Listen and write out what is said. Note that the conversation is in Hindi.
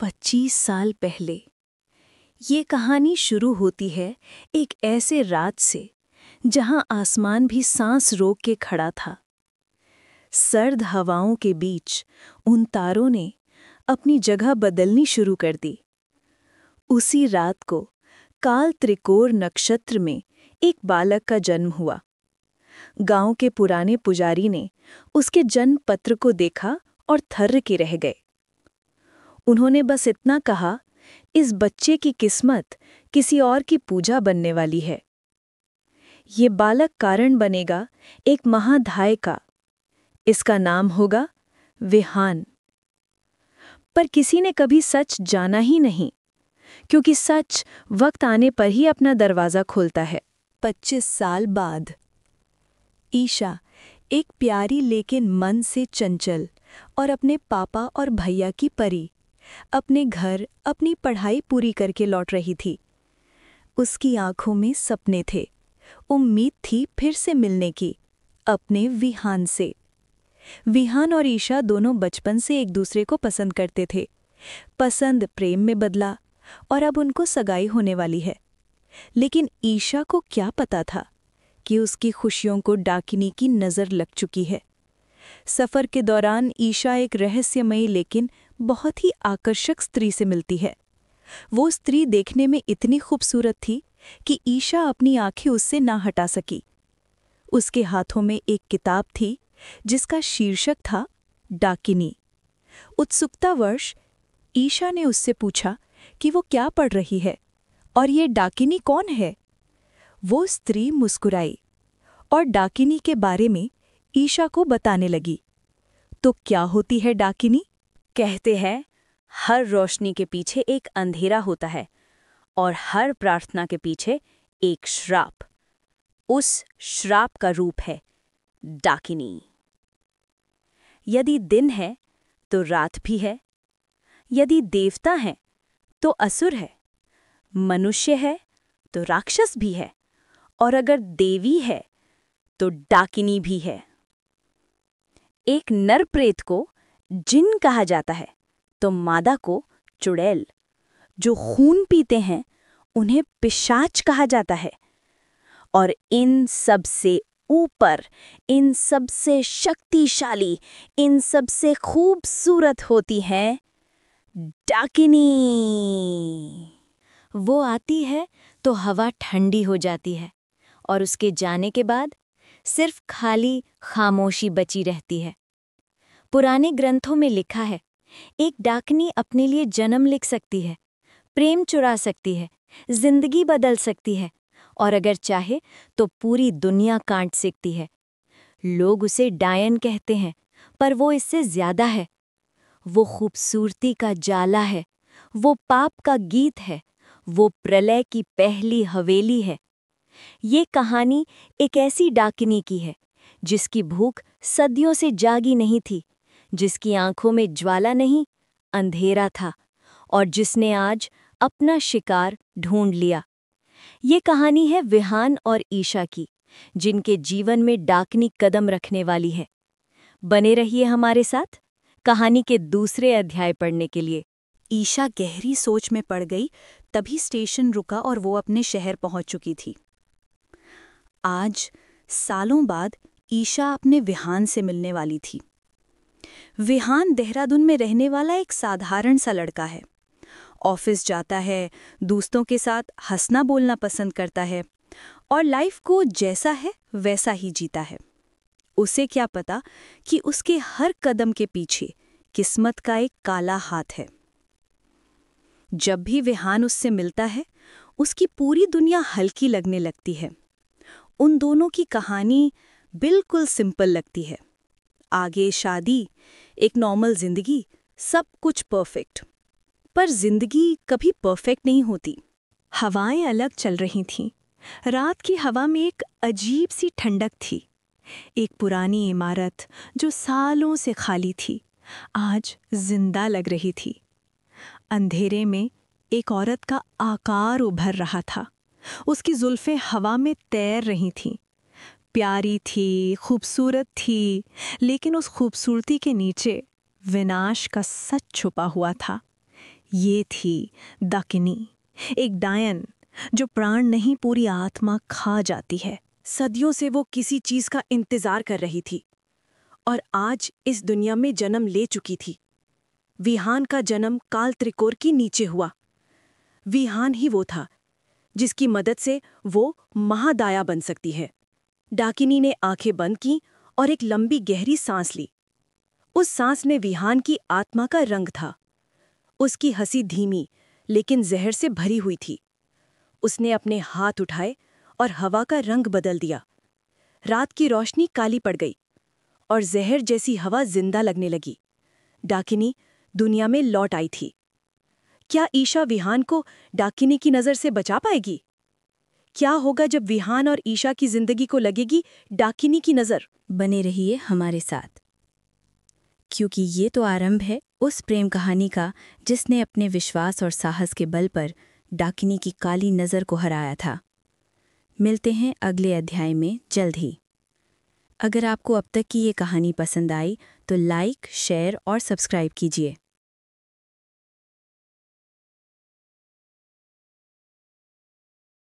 25 साल पहले ये कहानी शुरू होती है एक ऐसे रात से जहां आसमान भी सांस रोक के खड़ा था। सर्द हवाओं के बीच उन तारों ने अपनी जगह बदलनी शुरू कर दी। उसी रात को काल त्रिकोण नक्षत्र में एक बालक का जन्म हुआ। गांव के पुराने पुजारी ने उसके जन्म पत्र को देखा और थर्र के रह गए। उन्होंने बस इतना कहा, इस बच्चे की किस्मत किसी और की पूजा बनने वाली है। ये बालक कारण बनेगा एक महाधाय का। इसका नाम होगा विहान। पर किसी ने कभी सच जाना ही नहीं, क्योंकि सच वक्त आने पर ही अपना दरवाजा खोलता है। 25 साल बाद ईशा, एक प्यारी लेकिन मन से चंचल और अपने पापा और भैया की परी, अपने घर अपनी पढ़ाई पूरी करके लौट रही थी। उसकी आंखों में सपने थे, उम्मीद थी फिर से मिलने की, अपने विहान से। विहान और ईशा दोनों बचपन से एक दूसरे को पसंद करते थे। पसंद प्रेम में बदला और अब उनको सगाई होने वाली है। लेकिन ईशा को क्या पता था कि उसकी खुशियों को डाकिनी की नज़र लग चुकी है। सफ़र के दौरान ईशा एक रहस्यमयी लेकिन बहुत ही आकर्षक स्त्री से मिलती है। वो स्त्री देखने में इतनी खूबसूरत थी कि ईशा अपनी आंखें उससे ना हटा सकी। उसके हाथों में एक किताब थी जिसका शीर्षक था डाकिनी। उत्सुकतावश ईशा ने उससे पूछा कि वो क्या पढ़ रही है और ये डाकिनी कौन है। वो स्त्री मुस्कुराई और डाकिनी के बारे में ईशा को बताने लगी। तो क्या होती है डाकिनी? कहते हैं, हर रोशनी के पीछे एक अंधेरा होता है और हर प्रार्थना के पीछे एक श्राप। उस श्राप का रूप है डाकिनी। यदि दिन है तो रात भी है, यदि देवता है तो असुर है, मनुष्य है तो राक्षस भी है, और अगर देवी है तो डाकिनी भी है। एक नर प्रेत को जिन कहा जाता है तो मादा को चुड़ैल। जो खून पीते हैं उन्हें पिशाच कहा जाता है। और इन सब से ऊपर, इन सब से शक्तिशाली, इन सब से खूबसूरत होती है डाकिनी। वो आती है तो हवा ठंडी हो जाती है और उसके जाने के बाद सिर्फ खाली खामोशी बची रहती है। पुराने ग्रंथों में लिखा है, एक डाकनी अपने लिए जन्म लिख सकती है, प्रेम चुरा सकती है, जिंदगी बदल सकती है और अगर चाहे तो पूरी दुनिया काट सकती है। लोग उसे डायन कहते हैं, पर वो इससे ज्यादा है। वो खूबसूरती का जाला है, वो पाप का गीत है, वो प्रलय की पहली हवेली है। ये कहानी एक ऐसी डाकिनी की है जिसकी भूख सदियों से जागी नहीं थी, जिसकी आंखों में ज्वाला नहीं, अंधेरा था, और जिसने आज अपना शिकार ढूंढ लिया। ये कहानी है विहान और ईशा की, जिनके जीवन में डाकिनी कदम रखने वाली है। बने रहिए हमारे साथ कहानी के दूसरे अध्याय पढ़ने के लिए। ईशा गहरी सोच में पड़ गई। तभी स्टेशन रुका और वो अपने शहर पहुंच चुकी थी। आज सालों बाद ईशा अपने विहान से मिलने वाली थी। विहान देहरादून में रहने वाला एक साधारण सा लड़का है। ऑफिस जाता है, दोस्तों के साथ हंसना बोलना पसंद करता है और लाइफ को जैसा है वैसा ही जीता है। उसे क्या पता कि उसके हर कदम के पीछे किस्मत का एक काला हाथ है। जब भी विहान उससे मिलता है, उसकी पूरी दुनिया हल्की लगने लगती है। उन दोनों की कहानी बिल्कुल सिंपल लगती है। आगे शादी, एक नॉर्मल जिंदगी, सब कुछ परफेक्ट। पर जिंदगी कभी परफेक्ट नहीं होती। हवाएं अलग चल रही थीं। रात की हवा में एक अजीब सी ठंडक थी। एक पुरानी इमारत जो सालों से खाली थी, आज जिंदा लग रही थी। अंधेरे में एक औरत का आकार उभर रहा था। उसकी जुल्फें हवा में तैर रही थीं। प्यारी थी, खूबसूरत थी, लेकिन उस खूबसूरती के नीचे विनाश का सच छुपा हुआ था। ये थी दाकिनी, एक डायन जो प्राण नहीं पूरी आत्मा खा जाती है। सदियों से वो किसी चीज का इंतजार कर रही थी और आज इस दुनिया में जन्म ले चुकी थी। विहान का जन्म काल त्रिकोण के नीचे हुआ। विहान ही वो था जिसकी मदद से वो महादाया बन सकती है। डाकिनी ने आंखें बंद की और एक लंबी गहरी सांस ली। उस सांस में विहान की आत्मा का रंग था। उसकी हंसी धीमी लेकिन जहर से भरी हुई थी। उसने अपने हाथ उठाए और हवा का रंग बदल दिया। रात की रोशनी काली पड़ गई और जहर जैसी हवा जिंदा लगने लगी। डाकिनी दुनिया में लौट आई थी। क्या ईशा विहान को डाकिनी की नज़र से बचा पाएगी? क्या होगा जब विहान और ईशा की जिंदगी को लगेगी डाकिनी की नज़र? बने रहिए हमारे साथ, क्योंकि ये तो आरंभ है उस प्रेम कहानी का जिसने अपने विश्वास और साहस के बल पर डाकिनी की काली नज़र को हराया था। मिलते हैं अगले अध्याय में जल्द ही। अगर आपको अब तक की ये कहानी पसंद आई तो लाइक, शेयर और सब्सक्राइब कीजिए।